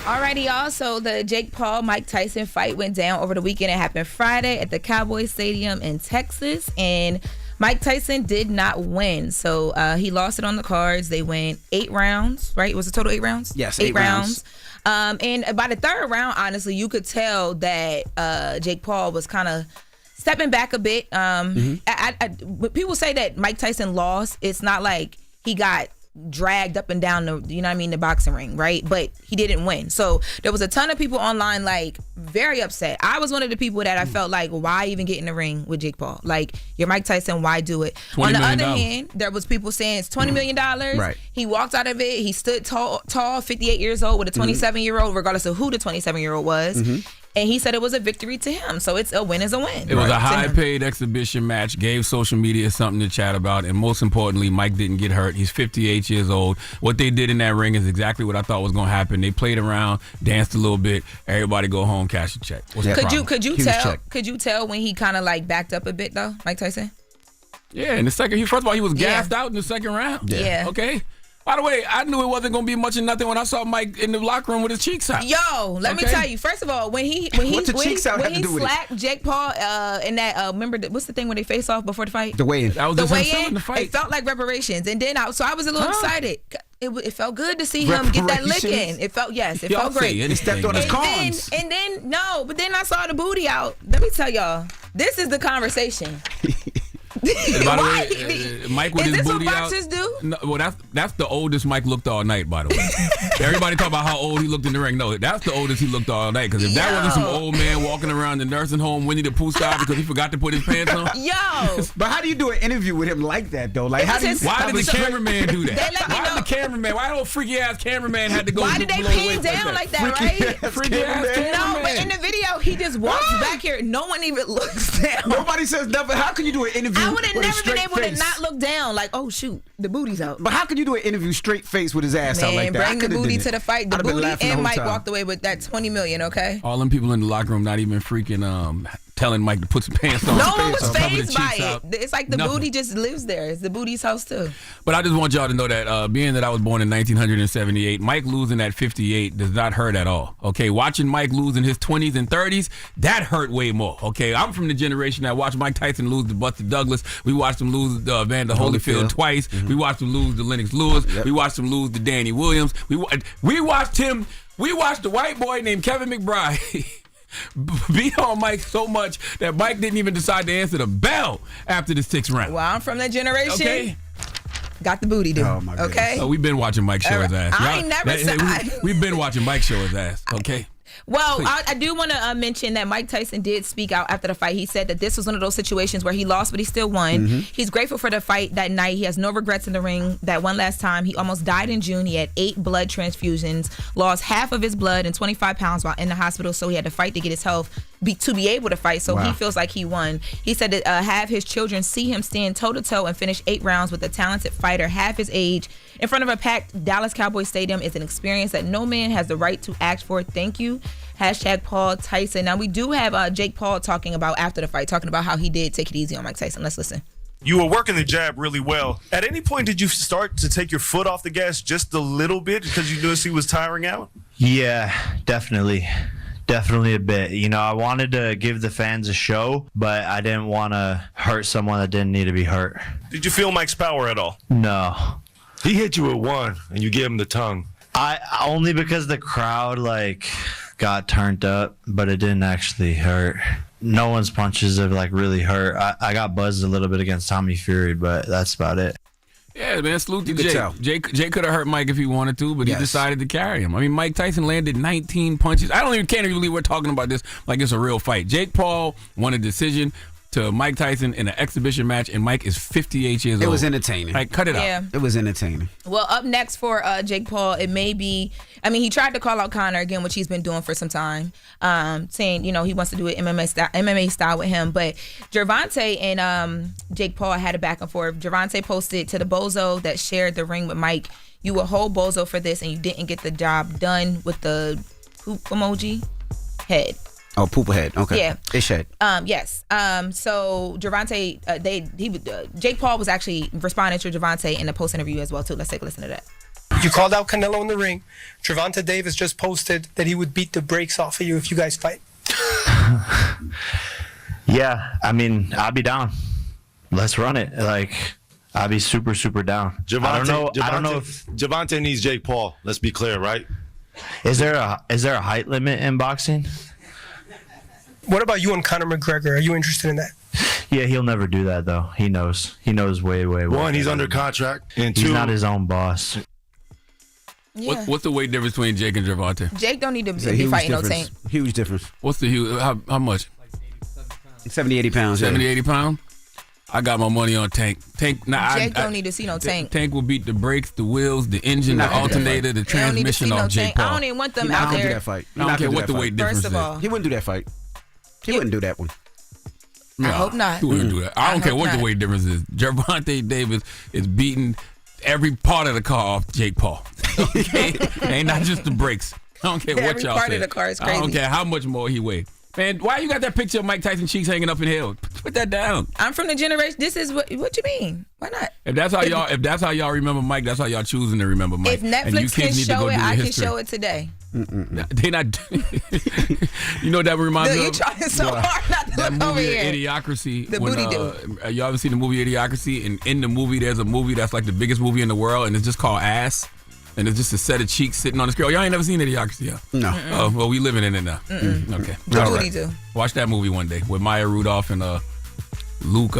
Alrighty, y'all. So the Jake Paul Mike Tyson fight went down over the weekend. It happened Friday at the Cowboys Stadium in Texas, and Mike Tyson did not win. So he lost it on the cards. They went 8 rounds, right? It was a total 8 rounds? Yes, 8 rounds. And by the third round, honestly, you could tell that Jake Paul was kind of stepping back a bit. When people say that Mike Tyson lost, it's not like he got dragged up and down the boxing ring, right? But he didn't win. So there was a ton of people online very upset. I was one of the people that I felt like, why even get in the ring with Jake Paul? Like, you're Mike Tyson, why do it? On the other hand, there was people saying it's $20 million. Right. He walked out of it. He stood tall, 58 years old with a 27-year-old, regardless of who the 27-year-old was. And he said it was a victory to him. So it's a win is a win. It was a high-paid exhibition match, gave social media something to chat about, and most importantly, Mike didn't get hurt. He's 58 years old. What they did in that ring is exactly what I thought was going to happen. They played around, danced a little bit, everybody go home, cash a check. Could you tell when he kind of backed up a bit though, Mike Tyson? Yeah, in the second, first of all, he was gassed out in the second round. Yeah. Okay. By the way, I knew it wasn't going to be much of nothing when I saw Mike in the locker room with his cheeks out. Yo, let me tell you. First of all, when he slapped Jake Paul in that remember what's the thing when they face off before the fight? The weigh-in. That was the just him weigh-in. selling the fight. It felt like reparations, and then I was a little excited. It felt good to see him get that lick in. It felt great. He stepped on his corns. And then but then I saw the booty out. Let me tell y'all, this is the conversation. By the way, Mike with his booty out. Is this what boxers do? No, well, that's the oldest Mike looked all night, by the way. Everybody talk about how old he looked in the ring. No, that's the oldest he looked all night. Because if that wasn't some old man walking around the nursing home Winnie the Pooh style because he forgot to put his pants on. Yo. But how do you do an interview with him like that, though? Like, why did the cameraman do that? Why don't freaky ass cameraman had to go? Why did they pin down like that, right? Freaky ass cameraman. No, but in the video, he just walks back here. No one even looks down. Nobody says nothing. How can you do an interview? I would have never been able to not look down. Like, oh shoot, the booty's out. But how can you do an interview straight face with his ass out like that? Bring the booty to the fight. The booty and Mike walked away with that $20 million. Okay. All them people in the locker room not even freaking telling Mike to put some pants on. No one was fazed by it. It's like the booty just lives there. It's the booty's house too. But I just want y'all to know that being that I was born in 1978, Mike losing at 58 does not hurt at all. Okay, watching Mike lose in his 20s and 30s, that hurt way more. Okay, I'm from the generation that watched Mike Tyson lose to Buster Douglas. We watched him lose to Evander Holyfield twice. We watched him lose to Lennox Lewis. We watched him lose to Danny Williams. We watched the white boy named Kevin McBride beat on Mike so much that Mike didn't even decide to answer the bell after the 6th round. Well, I'm from that generation. Okay. Got the booty, dude. Oh, my goodness. Okay. So we've been watching Mike show his ass. I ain't never said we've been watching Mike show his ass. Okay. Well, I do want to mention that Mike Tyson did speak out after the fight. He said that this was one of those situations where he lost, but he still won. He's grateful for the fight that night. He has no regrets in the ring. That one last time, he almost died in June. He had 8 blood transfusions, lost half of his blood and 25 pounds while in the hospital, so he had to fight to get his health to be able to fight. So he feels like he won. He said that have his children see him stand toe-to-toe and finish 8 rounds with a talented fighter half his age in front of a packed Dallas Cowboys stadium is an experience that no man has the right to ask for. Thank you. #Paul Tyson. Now, we do have Jake Paul talking about after the fight, talking about how he did take it easy on Mike Tyson. Let's listen. You were working the jab really well. At any point, did you start to take your foot off the gas just a little bit because you noticed he was tiring out? Yeah, definitely. Definitely a bit. You know, I wanted to give the fans a show, but I didn't want to hurt someone that didn't need to be hurt. Did you feel Mike's power at all? No. He hit you with one, and you gave him the tongue. Only because the crowd, got turned up, but it didn't actually hurt. No one's punches have, really hurt. I got buzzed a little bit against Tommy Fury, but that's about it. Yeah, man, salute to Jake. Jake could have hurt Mike if he wanted to, but he decided to carry him. I mean, Mike Tyson landed 19 punches. Can't even believe we're talking about this like it's a real fight. Jake Paul won a decision to Mike Tyson in an exhibition match, and Mike is 58 years old. It was entertaining. Cut it out. It was entertaining. Well, up next for Jake Paul, it may be, he tried to call out Conor again, which he's been doing for some time, saying, he wants to do it MMA style with him. But Gervonta and Jake Paul had a back and forth. Gervonta posted to the bozo that shared the ring with Mike, "You a whole bozo for this, and you didn't get the job done," with the poop emoji head. Oh, pooper head. Okay. Yeah. Ish head. Yes. So Gervonta, Jake Paul was actually responding to Gervonta in the post interview as well too. Let's take a listen to that. You called out Canelo in the ring. Gervonta Davis just posted that he would beat the brakes off of you if you guys fight. Yeah, I mean, I'll be down. Let's run it. Like, I'll be super, super down. I don't know if Gervonta needs Jake Paul. Let's be clear, right? is there a height limit in boxing? What about you and Conor McGregor? Are you interested in that? Yeah, he'll never do that though. He knows. He knows way. One, he's under contract, and he's two, not his own boss. Yeah. What's the weight difference between Jake and Gervonta? Jake don't need to be fighting no Tank. Huge difference. What's the how much? 70, 80 pounds. 70, 80 pounds? I got my money on Tank. Tank. Nah, Jake don't need to see no Tank. Tank will beat the brakes, the wheels, the engine, the alternator, the transmission off Jake Paul. I don't even want them I out don't do there. that fight. I don't care what the weight difference First of all, is. He wouldn't do that fight. He wouldn't do that one. I hope not. He wouldn't do that. I don't care what the weight difference is. Gervonta Davis is beating every part of the car off Jake Paul. Okay? Ain't not just the brakes. I don't care what Every y'all part say. of the car is I crazy. don't care how much more he weighed. Man, why you got that picture of Mike Tyson cheeks hanging up in hell? Put that down. I'm from the generation. This is what you mean? Why not? If that's how y'all remember Mike, that's how y'all choosing to remember Mike. If Netflix can show it, I can show it today. They not. You know what that reminds me Dude, of? you trying so hard not to That look over movie here. Idiocracy. The booty dude. Y'all ever seen the movie Idiocracy? And in the movie, there's a movie that's like the biggest movie in the world, and it's just called Ass. And it's just a set of cheeks sitting on the screen. Y'all ain't never seen Idiocracy, yeah? No. Oh, well, we living in it now. Okay. The All booty dude. Watch that movie one day with Maya Rudolph and Luke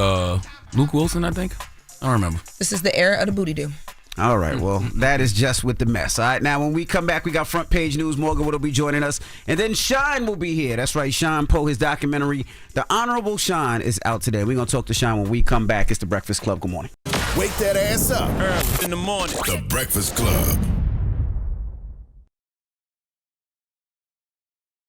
Wilson, I think. I don't remember. This is the era of the booty dude. All right, well, that is Just With The Mess. All right, now when we come back, we got front page news. Morgan will be joining us. And then Shine will be here. That's right, Sean Poe, his documentary, The Honorable Sean, is out today. We're going to talk to Sean when we come back. It's The Breakfast Club. Good morning. Wake that ass up. Early in the morning. The Breakfast Club.